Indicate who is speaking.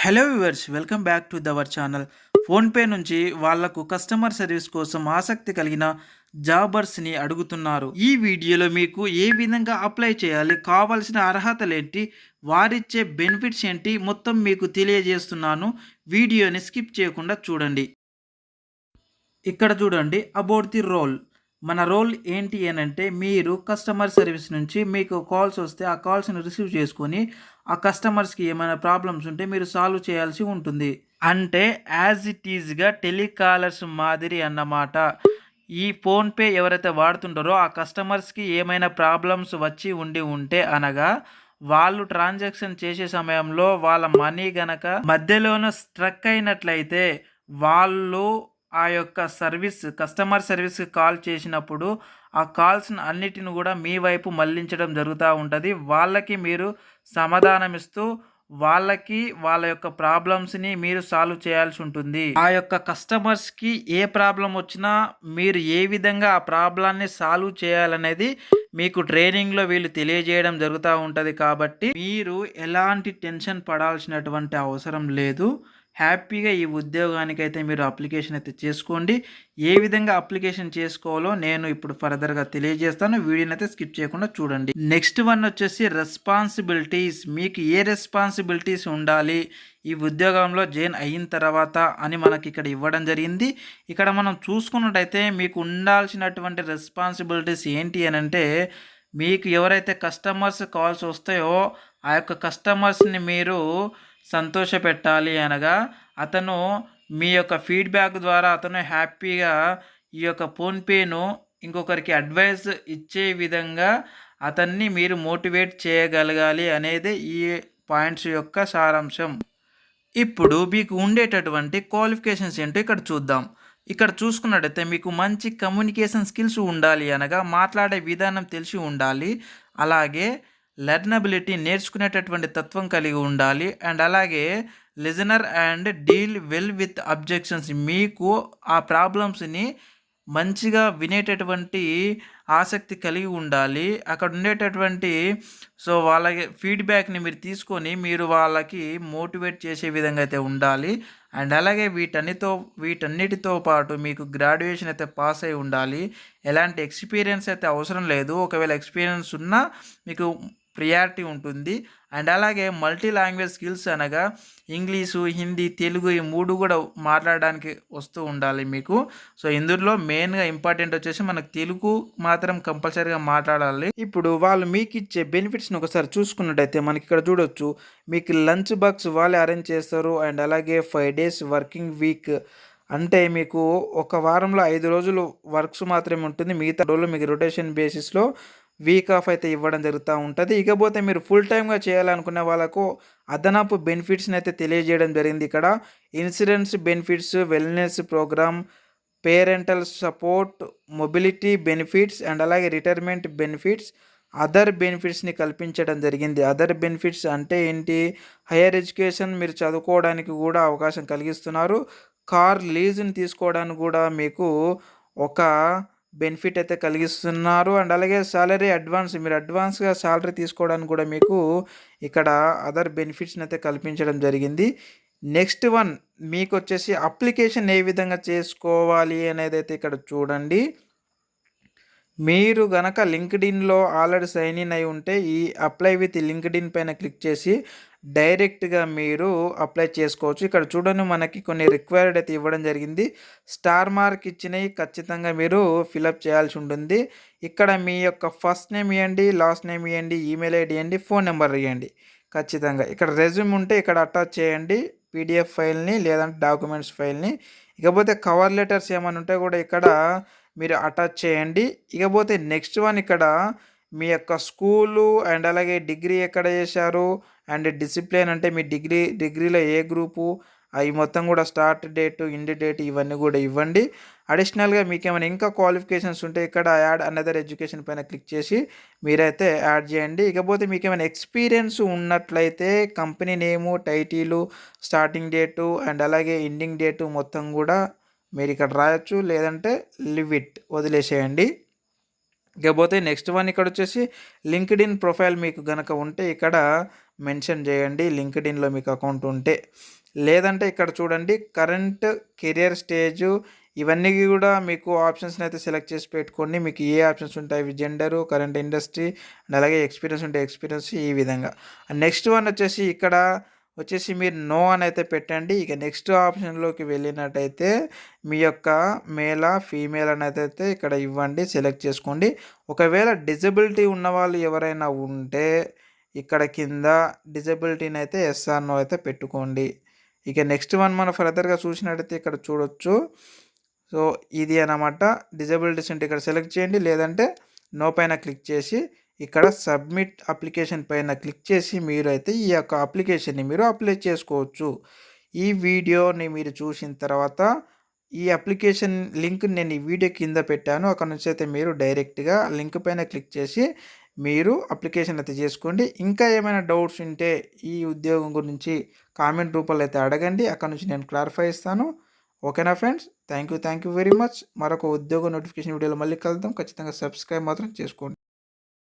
Speaker 1: Hello viewers, welcome back to our channel. PhonePe నుంచి వాళ్లకు customer service కోసం ఆసక్తి కలిగిన జాబర్స్ని అడుగుతున్నారు. ఈ వీడియోలో మీకు ఏ విధంగా అప్లై చేయాలి, కావాల్సిన అర్హతలేంటి, వారిచ్చే బెనిఫిట్స్ ఏంటి మొత్తం మీకు తెలియజేస్తున్నాను. వీడియోని స్కిప్ చేయకుండా చూడండి. ఇక్కడ చూడండి, అబౌట్ ది రోల్. మన రోల్ ఏంటి అని అంటే, మీరు కస్టమర్ సర్వీస్ నుంచి మీకు కాల్స్ వస్తే ఆ కాల్స్ని రిసీవ్ చేసుకొని ఆ కస్టమర్స్కి ఏమైనా ప్రాబ్లమ్స్ ఉంటే మీరు సాల్వ్ చేయాల్సి ఉంటుంది. అంటే యాజ్ ఇట్ ఈజ్గా టెలికాలర్స్ మాదిరి అన్నమాట. ఈ ఫోన్పే ఎవరైతే వాడుతుంటారో ఆ కస్టమర్స్కి ఏమైనా ప్రాబ్లమ్స్ వచ్చి ఉంటే అనగా వాళ్ళు ట్రాన్సాక్షన్ చేసే సమయంలో వాళ్ళ మనీ గనక మధ్యలోనే స్ట్రక్ అయినట్లయితే వాళ్ళు ఆ యొక్క కస్టమర్ సర్వీస్కి కాల్ చేసినప్పుడు ఆ కాల్స్ని అన్నిటిని కూడా మీ వైపు మళ్లించడం జరుగుతూ ఉంటుంది. వాళ్ళకి మీరు సమాధానం ఇస్తూ వాళ్ళకి వాళ్ళ యొక్క ప్రాబ్లమ్స్ని మీరు సాల్వ్ చేయాల్సి ఉంటుంది. ఆ యొక్క కస్టమర్స్కి ఏ ప్రాబ్లం వచ్చినా మీరు ఏ విధంగా ఆ ప్రాబ్లాన్ని సాల్వ్ చేయాలనేది మీకు ట్రైనింగ్లో వీళ్ళు తెలియజేయడం జరుగుతూ ఉంటుంది. కాబట్టి మీరు ఎలాంటి టెన్షన్ పడాల్సినటువంటి అవసరం లేదు. హ్యాపీగా ఈ ఉద్యోగానికైతే మీరు అప్లికేషన్ అయితే చేసుకోండి. ఏ విధంగా అప్లికేషన్ చేసుకోవాలో నేను ఇప్పుడు ఫర్దర్గా తెలియజేస్తాను. వీడియోని అయితే స్కిప్ చేయకుండా చూడండి. నెక్స్ట్ వన్ వచ్చేసి రెస్పాన్సిబిలిటీస్. మీకు ఏ రెస్పాన్సిబిలిటీస్ ఉండాలి ఈ ఉద్యోగంలో జాయిన్ అయిన తర్వాత అని మనకి ఇక్కడ ఇవ్వడం జరిగింది. ఇక్కడ మనం చూసుకున్నట్టయితే మీకు ఉండాల్సినటువంటి రెస్పాన్సిబిలిటీస్ ఏంటి అని అంటే, మీకు ఎవరైతే కస్టమర్స్ కాల్స్ వస్తాయో ఆ యొక్క కస్టమర్స్ని మీరు సంతోషపెట్టాలి అనగా అతను మీ యొక్క ఫీడ్బ్యాక్ ద్వారా అతను హ్యాపీగా ఈ యొక్క ఫోన్పేను ఇంకొకరికి అడ్వైస్ ఇచ్చే విధంగా అతన్ని మీరు మోటివేట్ చేయగలగాలి అనేది ఈ పాయింట్స్ యొక్క సారాంశం. ఇప్పుడు మీకు ఉండేటటువంటి క్వాలిఫికేషన్స్ ఏంటో ఇక్కడ చూద్దాం. ఇక్కడ చూసుకున్నట్టయితే మీకు మంచి కమ్యూనికేషన్ స్కిల్స్ ఉండాలి అనగా మాట్లాడే విధానం తెలిసి ఉండాలి. అలాగే లెర్నబిలిటీ నేర్చుకునేటటువంటి తత్వం కలిగి ఉండాలి. అండ్ అలాగే listener and deal well with objections. మీకు ఆ ప్రాబ్లమ్స్ని మంచిగా వినేటటువంటి ఆసక్తి కలిగి ఉండాలి. అక్కడ ఉండేటటువంటి వాళ్ళకి ఫీడ్బ్యాక్ని మీరు తీసుకొని మీరు వాళ్ళకి మోటివేట్ చేసే విధంగా అయితే ఉండాలి. అండ్ అలాగే వీటన్నిటితో పాటు మీకు గ్రాడ్యుయేషన్ అయితే పాస్ అయి ఉండాలి. ఎలాంటి ఎక్స్పీరియన్స్ అయితే అవసరం లేదు. ఒకవేళ ఎక్స్పీరియన్స్ ఉన్నా మీకు ప్రియారిటీ ఉంటుంది. అండ్ అలాగే మల్టీ లాంగ్వేజ్ స్కిల్స్ అనగా ఇంగ్లీషు, హిందీ, తెలుగు ఈ మూడు కూడా మాట్లాడడానికి వస్తూ ఉండాలి మీకు. ఇందులో మెయిన్గా ఇంపార్టెంట్ వచ్చేసి మనకు తెలుగు మాత్రం కంపల్సరీగా మాట్లాడాలి. ఇప్పుడు వాళ్ళు మీకు ఇచ్చే బెనిఫిట్స్ని ఒకసారి చూసుకున్నట్టయితే మనకి ఇక్కడ చూడొచ్చు. మీకు లంచ్ బాక్స్ వాళ్ళే అరేంజ్ చేస్తారు. అండ్ అలాగే 5 days వర్కింగ్ వీక్. అంటే మీకు ఒక వారంలో 5 రోజులు వర్క్స్ మాత్రమే ఉంటుంది. మిగతా రోజులు మీకు రొటేషన్ బేసిస్లో వీక్ ఆఫ్ అయితే ఇవ్వడం జరుగుతూ ఉంటుంది. ఇకపోతే మీరు ఫుల్ టైమ్గా చేయాలనుకునే వాళ్ళకు అదనపు బెనిఫిట్స్ని అయితే తెలియజేయడం జరిగింది. ఇక్కడ insurance benefits, wellness programme, parental support, mobility benefits and అలాగే రిటైర్మెంట్ బెనిఫిట్స్, అదర్ బెనిఫిట్స్ని కల్పించడం జరిగింది. అదర్ బెనిఫిట్స్ అంటే ఏంటి? హైయర్ ఎడ్యుకేషన్ మీరు చదువుకోవడానికి కూడా అవకాశం కలిగిస్తున్నారు. కార్ లీజుని తీసుకోవడానికి కూడా మీకు ఒక బెనిఫిట్ అయితే కలిగిస్తున్నారు. అండ్ అలాగే సాలరీ అడ్వాన్స్, మీరు అడ్వాన్స్గా సాలరీ తీసుకోవడానికి కూడా మీకు ఇక్కడ అదర్ బెనిఫిట్స్ని అయితే కల్పించడం జరిగింది. నెక్స్ట్ వన్ మీకు వచ్చేసి అప్లికేషన్ ఏ విధంగా చేసుకోవాలి అనేది అయితే ఇక్కడ చూడండి. మీరు గనక లింక్డ్ఇన్లో ఆల్రెడీ సైన్ ఇన్ అయి ఉంటే ఈ అప్లై విత్ లింక్డ్ఇన్ పైన క్లిక్ చేసి డైరెక్ట్గా మీరు అప్లై చేసుకోవచ్చు. ఇక్కడ చూడండి, మనకి కొన్ని రిక్వైర్డ్ అయితే ఇవ్వడం జరిగింది. స్టార్ మార్క్ ఇచ్చినవి ఖచ్చితంగా మీరు ఫిలప్ చేయాల్సి ఉంటుంది. ఇక్కడ మీ యొక్క ఫస్ట్ నేమ్ ఇవ్వండి, లాస్ట్ నేమ్ ఇవ్వండి, ఈమెయిల్ ఐడి ఇవ్వండి, ఫోన్ నెంబర్ ఇవ్వండి ఖచ్చితంగా. ఇక్కడ రెజ్యూమ్ ఉంటే ఇక్కడ అటాచ్ చేయండి, పీడిఎఫ్ ఫైల్ని లేదంటే డాక్యుమెంట్స్ ఫైల్ని. ఇకపోతే కవర్ లెటర్స్ ఏమైనా ఉంటే కూడా ఇక్కడ మీరు అటాచ్ చేయండి. ఇకపోతే నెక్స్ట్ వన్ ఇక్కడ మీ యొక్క స్కూలు అండ్ అలాగే డిగ్రీ ఎక్కడ చేశారు అండ్ డిసిప్లిన్ అంటే మీ డిగ్రీలో ఏ గ్రూపు, అవి మొత్తం కూడా స్టార్ట్ డేట్, ఎండ్ డేట్ ఇవన్నీ కూడా ఇవ్వండి. అడిషనల్గా మీకు ఏమైనా ఇంకా క్వాలిఫికేషన్స్ ఉంటే ఇక్కడ యాడ్ అనదర్ ఎడ్యుకేషన్ పైన క్లిక్ చేసి మీరైతే యాడ్ చేయండి. ఇకపోతే మీకు ఏమైనా ఎక్స్పీరియన్స్ ఉన్నట్లయితే company name, title, starting date and అలాగే ఎండింగ్ డేటు మొత్తం కూడా మీరు ఇక్కడ రాయొచ్చు. లేదంటే వదిలేసేయండి. ఇకపోతే నెక్స్ట్ వన్ ఇక్కడ వచ్చేసి లింక్డ్ఇన్ ప్రొఫైల్ మీకు గనక ఉంటే ఇక్కడ మెన్షన్ చేయండి లింక్డ్ఇన్‌లో మీకు అకౌంట్ ఉంటే. లేదంటే ఇక్కడ చూడండి కరెంట్ కెరియర్ స్టేజు ఇవన్నీ కూడా మీకు ఆప్షన్స్‌ని అయితే సెలెక్ట్ చేసి పెట్టుకోండి. మీకు ఏ ఆప్షన్స్ ఉంటాయి అవి జెండరు, కరెంట్ ఇండస్ట్రీ అండ్ అలాగే ఎక్స్‌పీరియన్స్ ఉంటే ఎక్స్‌పీరియన్స్ ఈ విధంగా. నెక్స్ట్ వన్ వచ్చేసి ఇక్కడ వచ్చేసి మీరు నో అని అయితే పెట్టండి. ఇక నెక్స్ట్ ఆప్షన్‌లోకి వెళ్ళినట్టయితే మీ యొక్క మేలా, ఫీమేల్ అనేదైతే ఇక్కడ ఇవ్వండి. సెలెక్ట్ చేసుకోండి. ఒకవేళ డిజబిలిటీ ఉన్నవాళ్ళు ఎవరైనా ఉంటే ఇక్కడ కింద డిజబిలిటీని అయితే యెస్ ఆర్ నో అయితే పెట్టుకోండి. ఇక నెక్స్ట్ వన్ మనం ఫర్దర్‌గా చూసినట్టయితే ఇక్కడ చూడొచ్చు. సో ఇది అన్నమాట. డిజబిలిటీస్ ఉంటే ఇక్కడ సెలెక్ట్ చేయండి. లేదంటే నో పైన క్లిక్ చేసి ఇక్కడ సబ్మిట్ అప్లికేషన్ పైన క్లిక్ చేసి మీరైతే ఈ యొక్క అప్లికేషన్‌ని మీరు అప్లై చేసుకోవచ్చు. ఈ వీడియోని మీరు చూసిన తర్వాత ఈ అప్లికేషన్ లింక్ నేను ఈ వీడియో కింద పెట్టాను. అక్కడ నుంచి అయితే మీరు డైరెక్ట్‌గా లింక్ పైన క్లిక్ చేసి మీరు అప్లికేషన్ అయితే చేసుకోండి. ఇంకా ఏమైనా డౌట్స్ ఉంటే ఈ ఉద్యోగం గురించి కామెంట్ రూపంలో అయితే అడగండి. అక్కడ నుంచి నేను క్లారిఫై ఇస్తాను. ఓకేనా friends? Thank you very much. మరొక ఉద్యోగ నోటిఫికేషన్ వీడియోలో మళ్ళీ కలుద్దాం. ఖచ్చితంగా సబ్స్క్రైబ్ మాత్రం చేసుకోండి.